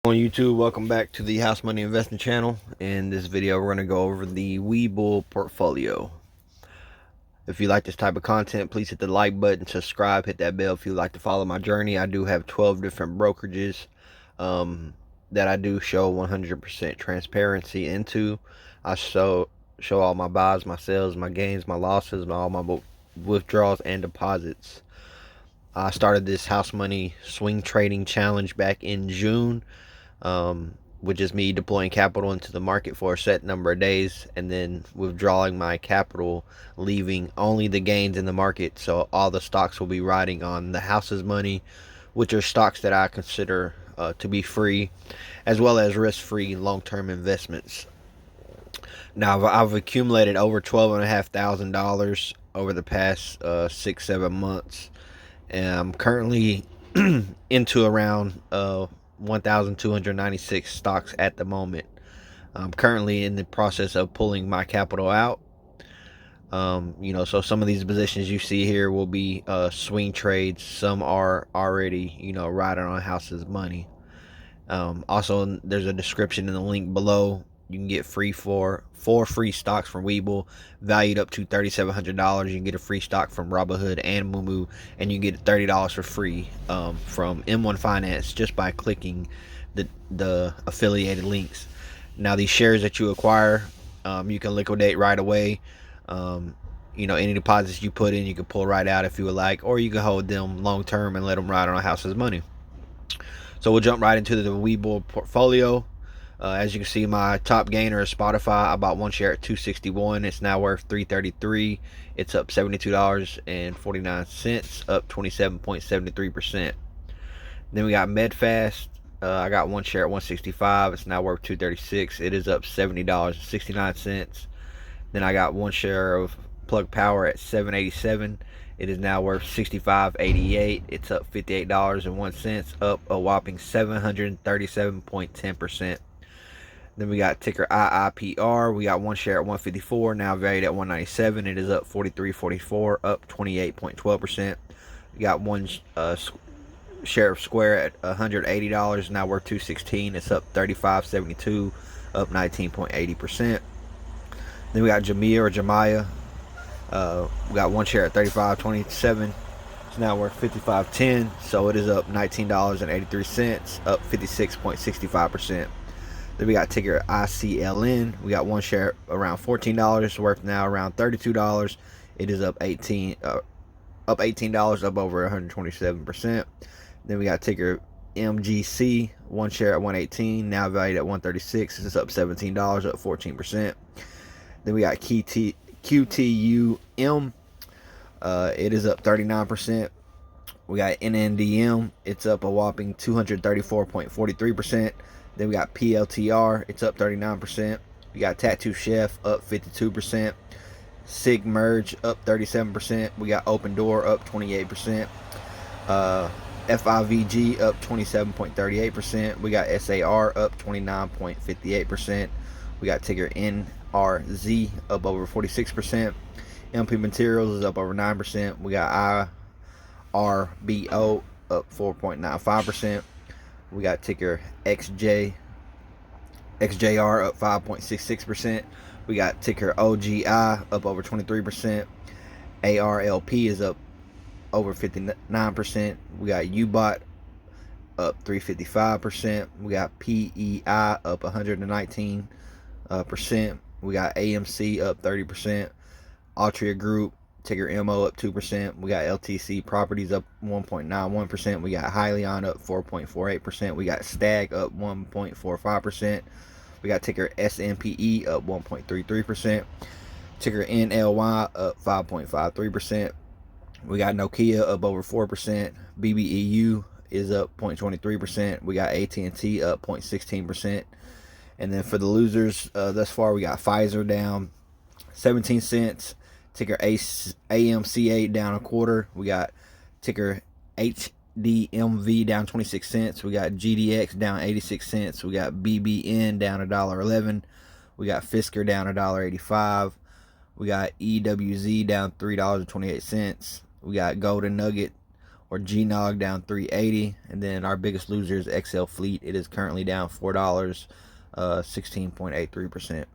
On YouTube, welcome back to the House Money Investing channel. In this video, we're going to go over the Webull portfolio. If you like this type of content, please hit the like button, subscribe, hit that bell if you'd like to follow my journey. I do have 12 different brokerages that I do show 100% transparency into. I show all my buys, my sells, my gains, my losses, and all my withdrawals and deposits. I started this House Money swing trading challenge back in June. Which is me deploying capital into the market for a set number of days and then withdrawing my capital, leaving only the gains in the market. So all the stocks will be riding on the house's money, which are stocks that I consider to be free, as well as risk-free long-term investments. Now I've accumulated over $12,500 over the past 6-7 months, and I'm currently into around 1,296 stocks at the moment. I'm currently in the process of pulling my capital out. So some of these positions you see here will be swing trades. Some are already, riding on house's money. Also, there's a description in the link below. You can get four free stocks from Webull, valued up to $3,700. You can get a free stock from Robinhood and moomoo, and you can get $30 for free from M1 Finance just by clicking the affiliated links. Now, these shares that you acquire, you can liquidate right away. Any deposits you put in, you can pull right out if you would like, or you can hold them long term and let them ride on a house's money. So we'll jump right into the Webull portfolio. As you can see, my top gainer is Spotify. I bought one share at $261. It's now worth $333. It's up $72.49, up 27.73%. Then we got Medfast. I got one share at $165. It's now worth $236. It is up $70.69. Then I got one share of Plug Power at $787. It is now worth $65.88. It's up $58.01, up a whopping 737.10%. Then we got ticker IIPR. We got one share at $154, now valued at $197. It is up $43.44, up 28.12%. We got one share of Square at $180, now worth $216. It's up $35.72, up 19.80%. Then we got Jamia. We got one share at $35.27. It's now worth $55.10, so it is up $19.83, up 56.65%. Then we got ticker ICLN. We got one share around $14, worth now around $32. It is up $18, up over 127%. Then we got ticker MGC, one share at $118, now valued at $136. It's up $17, up 14%. Then we got QTUM. It is up 39%. We got NNDM. It's up a whopping 234.43%. Then we got PLTR. It's up 39%. We got Tattoo Chef up 52%. Sig Merge up 37%. We got Open Door up 28%. FIVG up 27.38%. We got SAR up 29.58%. We got ticker NRZ up over 46%. MP Materials is up over 9%. We got IRBO up 4.95%. We got ticker XJR up 5.66%. We got ticker OGI up over 23%. ARLP is up over 59%. We got UBOT up 355%. We got PEI up 119%. We got AMC up 30%. Altria Group, ticker MO up 2%. We got LTC Properties up 1.91%. We got Hyliion up 4.48%. We got Stag up 1.45%. We got ticker SNPE up 1.33%. Ticker NLY up 5.53%. We got Nokia up over 4%. BBEU is up 0.23%. We got AT&T up 0.16%. And then for the losers thus far, we got Pfizer down 17 cents. Ticker AMC8 down a quarter. We got ticker HDMV down 26 cents. We got GDX down 86 cents. We got BBN down $1.11. We got Fisker down $1.85. We got EWZ down $3.28. We got Golden Nugget or GNOG down 380, and then our biggest loser is XL Fleet. It is currently down $4, 16.83%.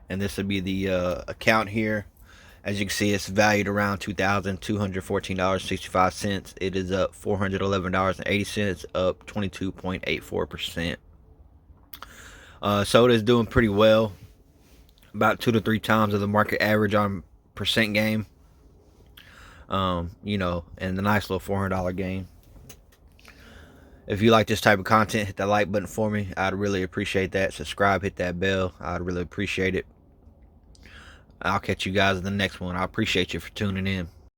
And this would be the account here. As you can see, it's valued around $2,214.65. It is up $411.80, up 22.84%. So it is doing pretty well, about 2 to 3 times of the market average on percent gain. You know, and the nice little $400 gain. If you like this type of content, hit that like button for me. I'd really appreciate that. Subscribe, hit that bell. I'd really appreciate it. I'll catch you guys in the next one. I appreciate you for tuning in.